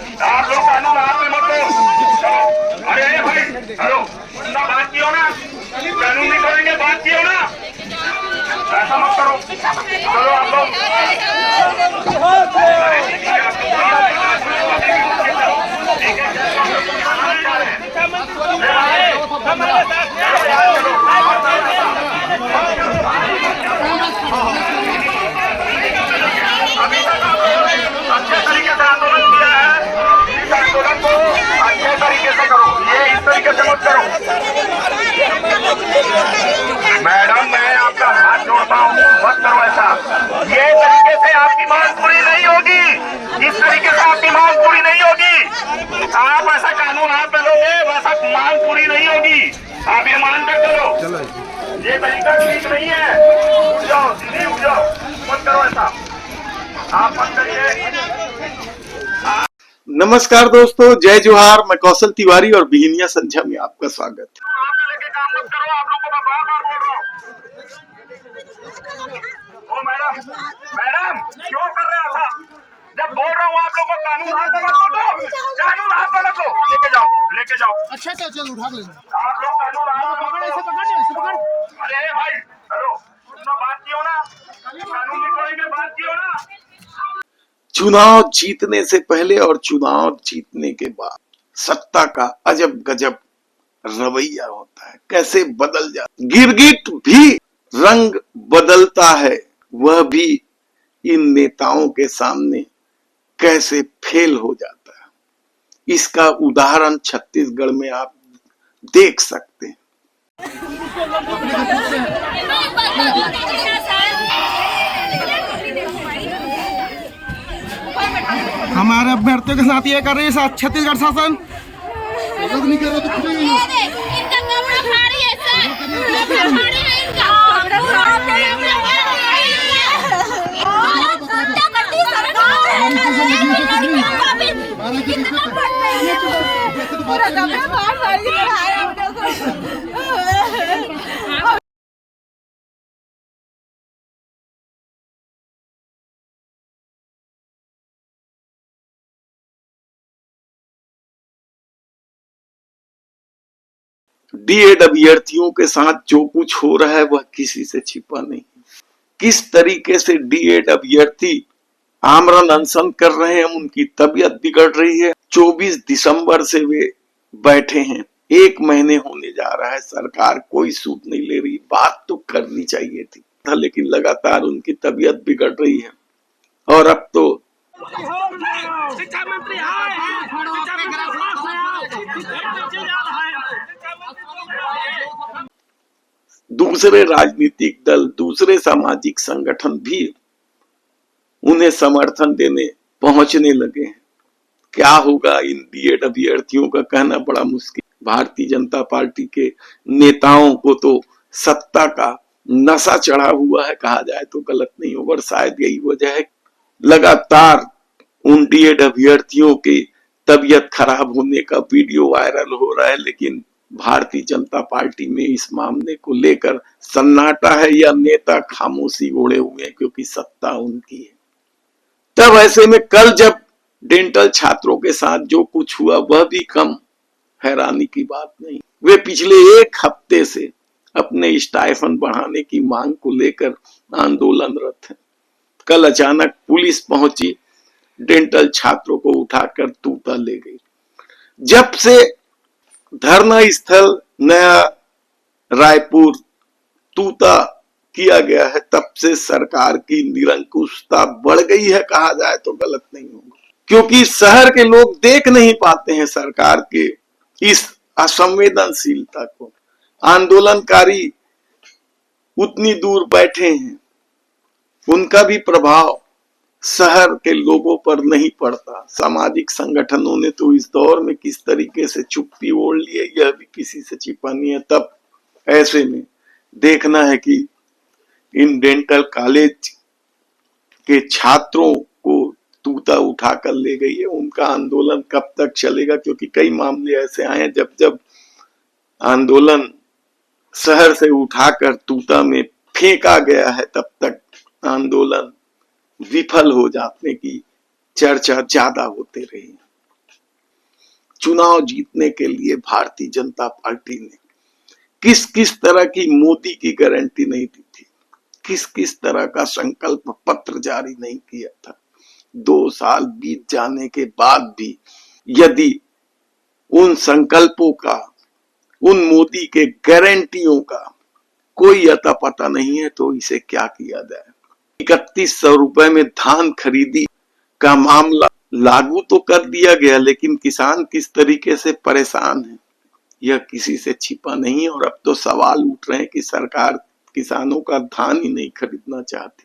आप लोग कानून हाथ में मत लो। चलो, अरे भाई हेलो, ना बात कियो ना, कानून नहीं करेंगे, बात कियो ना, ऐसा मत करो। चलो आप लोग अभी तक आप लोगों ने अच्छे तरीके से आंदोलन किया है, इस आंदोलन को अच्छे तरीके से करो, ये इस तरीके से मत करो। मैडम मैं आपका हाथ जोड़ता हूँ, मत करो ऐसा। ये तरीके से आपकी मांग पूरी नहीं होगी, इस तरीके से आपकी मांग पूरी नहीं होगी। आप ऐसा कानून हाथ में लोगे, वैसा मांग पूरी नहीं होगी। आप ये मान कर चलो, ये तरीका ठीक नहीं है। उठ जाओ, सीधे उठ जाओ, मत करो ऐसा, आप मत करिए। नमस्कार दोस्तों, जय जोहार। मैं कौशल तिवारी और बिहिनिया संध्या में आपका स्वागत है। लेके काम मत करो, आप लोगों को मैं बार-बार बोल रहा हूँ। ओ मैडम, मैडम क्यों कर रहे हो ऐसा? जब बोल रहा हूँ आप लोगों को कानून हाथ में मत लो, कानून हाथ में मत लो, लेके जाओ, लेके जाओ। अच्छा चल उठा ले। आप लोग कानून हाथ में मत लो। अरे भाई हेलो, सुनो, बात कियो ना, कानून नहीं करेंगे, बात कियो ना। चुनाव जीतने से पहले और चुनाव जीतने के बाद सत्ता का अजब गजब रवैया होता है, कैसे बदल जाता। गिरगिट भी रंग बदलता है, वह भी इन नेताओं के सामने कैसे फेल हो जाता है। इसका उदाहरण छत्तीसगढ़ में आप देख सकते हैं। हमारे अभ्यर्थियों के साथ ये कर रही है छत्तीसगढ़ शासन। नहीं कर रहे तो खुद ही इनका कपड़ा भारी है सर, कपड़ा भारी है इनका, डीएड अभ्यर्थियों के साथ जो कुछ हो रहा है वह किसी से छिपा नहीं। किस तरीके से डीएड अभ्यर्थी आमरण अनशन कर रहे हैं, उनकी तबीयत बिगड़ रही है। 24 दिसंबर से वे बैठे हैं, 1 महीने होने जा रहा है, सरकार कोई सूद नहीं ले रही। बात तो करनी चाहिए थी, लेकिन लगातार उनकी तबीयत बिगड़ रही है। और अब तो शिक्षा मंत्री दूसरे राजनीतिक दल, दूसरे सामाजिक संगठन भी उन्हें समर्थन देने पहुंचने लगे हैं। क्या होगा इन बीएड अभ्यर्थियों का कहना बड़ा मुश्किल। भारतीय जनता पार्टी के नेताओं को तो सत्ता का नशा चढ़ा हुआ है, कहा जाए तो गलत नहीं होगा। शायद यही वजह है लगातार उन डीएड अभ्यर्थियों की तबीयत खराब होने का वीडियो वायरल हो रहा है। लेकिन भारतीय जनता पार्टी में इस मामले को लेकर सन्नाटा है, या नेता खामोशी ओढ़े हुए हैं क्योंकि सत्ता उनकी है। तब ऐसे में कल जब डेंटल छात्रों के साथ जो कुछ हुआ वह भी कम हैरानी की बात नहीं। वे पिछले 1 हफ्ते से अपने स्टाइफन बढ़ाने की मांग को लेकर आंदोलनरत हैं। कल अचानक पुलिस पहुंची, डेंटल छात्रों को उठाकर तूता ले गई। जब से धरना स्थल नया रायपुर तूता किया गया है, तब से सरकार की निरंकुशता बढ़ गई है, कहा जाए तो गलत नहीं होगा। क्योंकि शहर के लोग देख नहीं पाते हैं सरकार के इस असंवेदनशीलता को। आंदोलनकारी उतनी दूर बैठे हैं, उनका भी प्रभाव शहर के लोगों पर नहीं पड़ता। सामाजिक संगठनों ने तो इस दौर में किस तरीके से चुप्पी ओढ़ ली है, यह भी किसी से छिपा नहीं है। तब ऐसे में देखना है कि इन डेंटल कॉलेज के छात्रों को तूता उठाकर ले गई है, उनका आंदोलन कब तक चलेगा। क्योंकि कई मामले ऐसे आए हैं जब जब आंदोलन शहर से उठाकर तूता में फेंका गया है, तब तक आंदोलन विफल हो जाने की चर्चा ज्यादा होते रही। चुनाव जीतने के लिए भारतीय जनता पार्टी ने किस किस तरह की मोदी की गारंटी नहीं दी थी, किस किस तरह का संकल्प पत्र जारी नहीं किया था। 2 साल बीत जाने के बाद भी यदि उन संकल्पों का, उन मोदी के गारंटियों का कोई अता पता नहीं है तो इसे क्या किया जाए। 3100 रुपए में धान खरीदी का मामला लागू तो कर दिया गया, लेकिन किसान किस तरीके से परेशान है यह किसी से छिपा नहीं। और अब तो सवाल उठ रहे हैं कि सरकार किसानों का धान ही नहीं खरीदना चाहती।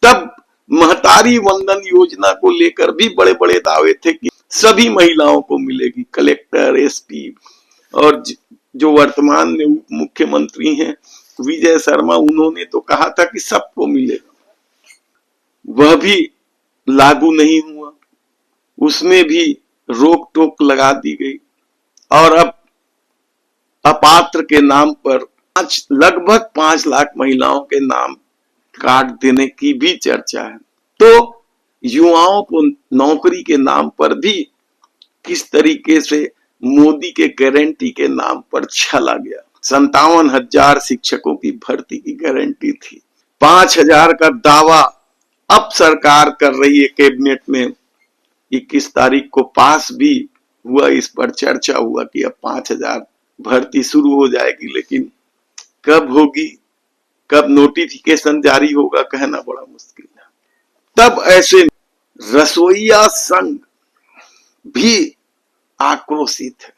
तब महतारी वंदन योजना को लेकर भी बड़े बड़े दावे थे कि सभी महिलाओं को मिलेगी। कलेक्टर, एसपी और जो वर्तमान में उप मुख्यमंत्री हैं विजय शर्मा, उन्होंने तो कहा था कि सबको मिलेगा। वह भी लागू नहीं हुआ, उसमें भी रोक टोक लगा दी गई और अब अपात्र के नाम पर लगभग 5 लाख महिलाओं के नाम काट देने की भी चर्चा है। तो युवाओं को नौकरी के नाम पर भी किस तरीके से मोदी के गारंटी के नाम पर छला गया। 57,000 शिक्षकों की भर्ती की गारंटी थी, 5,000 का दावा अब सरकार कर रही है कैबिनेट में। 21 तारीख को पास भी हुआ, इस पर चर्चा हुआ कि अब 5,000 भर्ती शुरू हो जाएगी, लेकिन कब होगी, कब नोटिफिकेशन जारी होगा, कहना बड़ा मुश्किल है। तब ऐसे रसोइया संघ भी आक्रोशित है।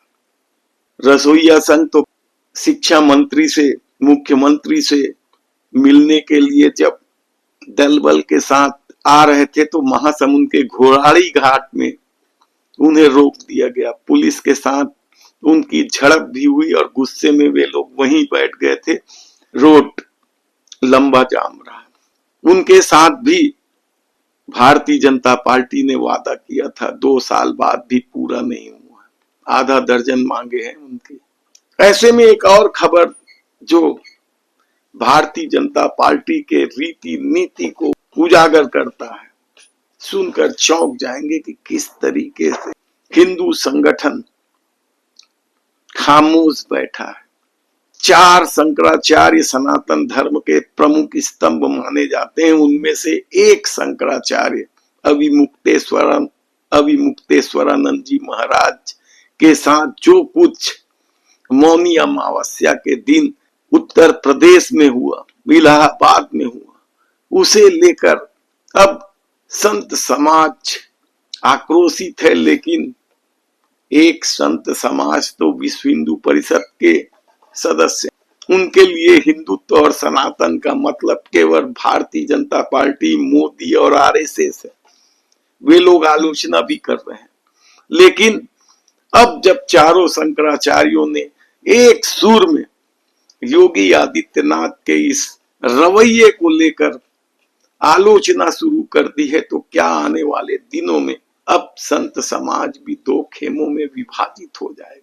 रसोइया संघ तो शिक्षा मंत्री से, मुख्यमंत्री से मिलने के लिए जब दल बल के साथ आ रहे थे तो महासमुंद के घोड़ारी घाट में उन्हें रोक दिया गया। पुलिस के साथ उनकी झड़प भी हुई और गुस्से में वे लोग वहीं बैठ गए थे। रोड लंबा जाम रहा। उनके साथ भी भारतीय जनता पार्टी ने वादा किया था, 2 साल बाद भी पूरा नहीं हुआ। आधा दर्जन मांगे हैं उनके। ऐसे में एक और खबर जो भारतीय जनता पार्टी के रीति नीति को उजागर करता है, सुनकर चौंक जाएंगे कि किस तरीके से हिंदू संगठन खामोश बैठा है। 4 शंकराचार्य सनातन धर्म के प्रमुख स्तंभ माने जाते हैं। उनमें से एक शंकराचार्य अविमुक्तेश्वरानंद जी महाराज के साथ जो कुछ मौनी अमावस्या के दिन उत्तर प्रदेश में हुआ, इलाहाबाद में हुआ, उसे लेकर अब संत समाज आक्रोशित है। लेकिन एक संत समाज तो विश्व हिंदू परिषद के सदस्य, उनके लिए हिंदुत्व और सनातन का मतलब केवल भारतीय जनता पार्टी, मोदी और आरएसएस है। वे लोग आलोचना भी कर रहे हैं। लेकिन अब जब चारों शंकराचार्यों ने एक सुर में योगी आदित्यनाथ के इस रवैये को लेकर आलोचना शुरू कर दी है, तो क्या आने वाले दिनों में अब संत समाज भी 2 खेमों में विभाजित हो जाएगा।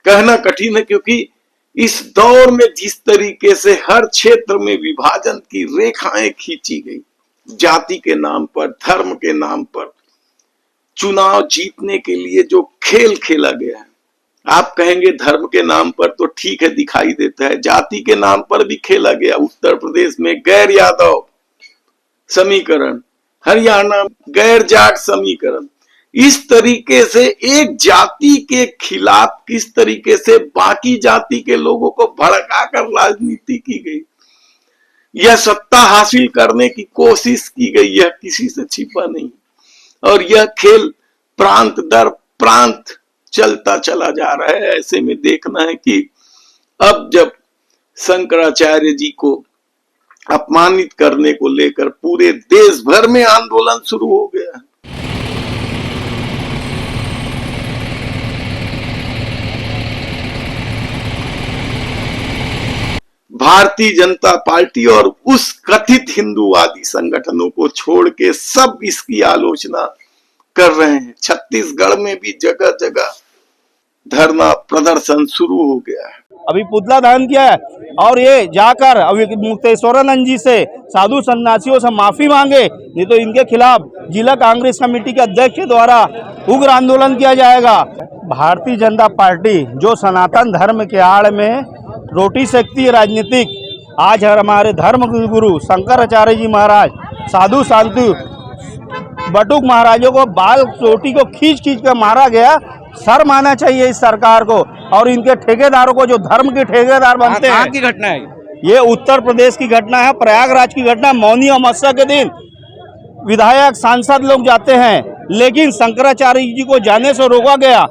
कहना कठिन है, क्योंकि इस दौर में जिस तरीके से हर क्षेत्र में विभाजन की रेखाएं खींची गई, जाति के नाम पर, धर्म के नाम पर, चुनाव जीतने के लिए जो खेल खेला गया है। आप कहेंगे धर्म के नाम पर तो ठीक है, दिखाई देता है, जाति के नाम पर भी खेला गया। उत्तर प्रदेश में गैर यादव समीकरण, हरियाणा गैर जाट समीकरण। इस तरीके से एक जाति के खिलाफ किस तरीके से बाकी जाति के लोगों को भड़काकर राजनीति की गई, यह सत्ता हासिल करने की कोशिश की गई, यह किसी से छिपा नहीं। और यह खेल प्रांत दर प्रांत चलता चला जा रहा है। ऐसे में देखना है कि अब जब शंकराचार्य जी को अपमानित करने को लेकर पूरे देश भर में आंदोलन शुरू हो गया है। भारतीय जनता पार्टी और उस कथित हिंदूवादी संगठनों को छोड़ के सब इसकी आलोचना कर रहे हैं। छत्तीसगढ़ में भी जगह जगह धरना प्रदर्शन शुरू हो गया है। अभी पुतला दहन किया है और ये जाकर अभी मुक्तेश्वरानंद जी से साधु सन्यासियों से माफी मांगे, नहीं तो इनके खिलाफ जिला कांग्रेस कमेटी के अध्यक्ष के द्वारा उग्र आंदोलन किया जाएगा। भारतीय जनता पार्टी जो सनातन धर्म के आड़ में रोटी सेकती है राजनीतिक, आज हमारे धर्म गुरु शंकराचार्य जी महाराज, साधु संत बटुक महाराजों को बाल चोटी को खींच खींच कर मारा गया। शर्म आना चाहिए इस सरकार को और इनके ठेकेदारों को जो धर्म के ठेकेदार बनते हैं। कहाँ की घटना है? ये उत्तर प्रदेश की घटना है, प्रयागराज की घटना। मौनी अमावस्या के दिन विधायक सांसद लोग जाते हैं, लेकिन शंकराचार्य जी को जाने से रोका गया।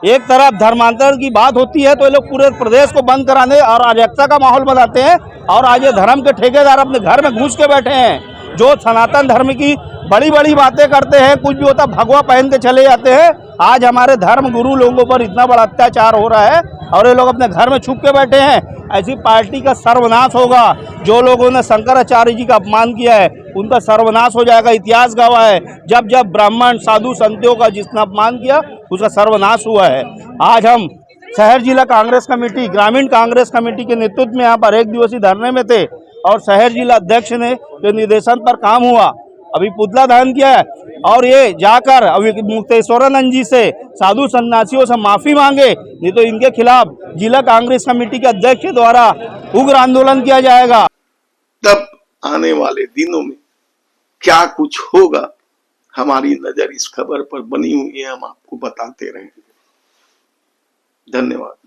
एक तरफ धर्मांतरण की बात होती है तो ये लोग पूरे प्रदेश को बंद कराने और अराजकता का माहौल बनाते हैं, और आज ये धर्म के ठेकेदार अपने घर में घुस के बैठे हैं। जो सनातन धर्म की बड़ी बड़ी बातें करते हैं, कुछ भी होता भगवा पहन के चले जाते हैं। आज हमारे धर्म गुरु लोगों पर इतना बड़ा अत्याचार हो रहा है और ये लोग अपने घर में छुप के बैठे हैं। ऐसी पार्टी का सर्वनाश होगा। जो लोगों ने शंकराचार्य जी का अपमान किया है उनका सर्वनाश हो जाएगा। इतिहास गवाह है, जब जब ब्राह्मण साधु संतों का जिसने अपमान किया उसका सर्वनाश हुआ है। आज हम शहर जिला कांग्रेस कमेटी, ग्रामीण कांग्रेस कमेटी के नेतृत्व में यहाँ पर एक दिवसीय धरने में थे और शहर जिला अध्यक्ष ने जो निर्देशन पर काम हुआ, अभी पुतला दहन किया है और ये जाकर अभी मुक्तेश्वरानंद जी से साधु सन्यासियों से माफी मांगे, नहीं तो इनके खिलाफ जिला कांग्रेस कमेटी के अध्यक्ष के द्वारा उग्र आंदोलन किया जाएगा। तब आने वाले दिनों में क्या कुछ होगा, हमारी नजर इस खबर पर बनी हुई है, हम आपको बताते रहेंगे। धन्यवाद।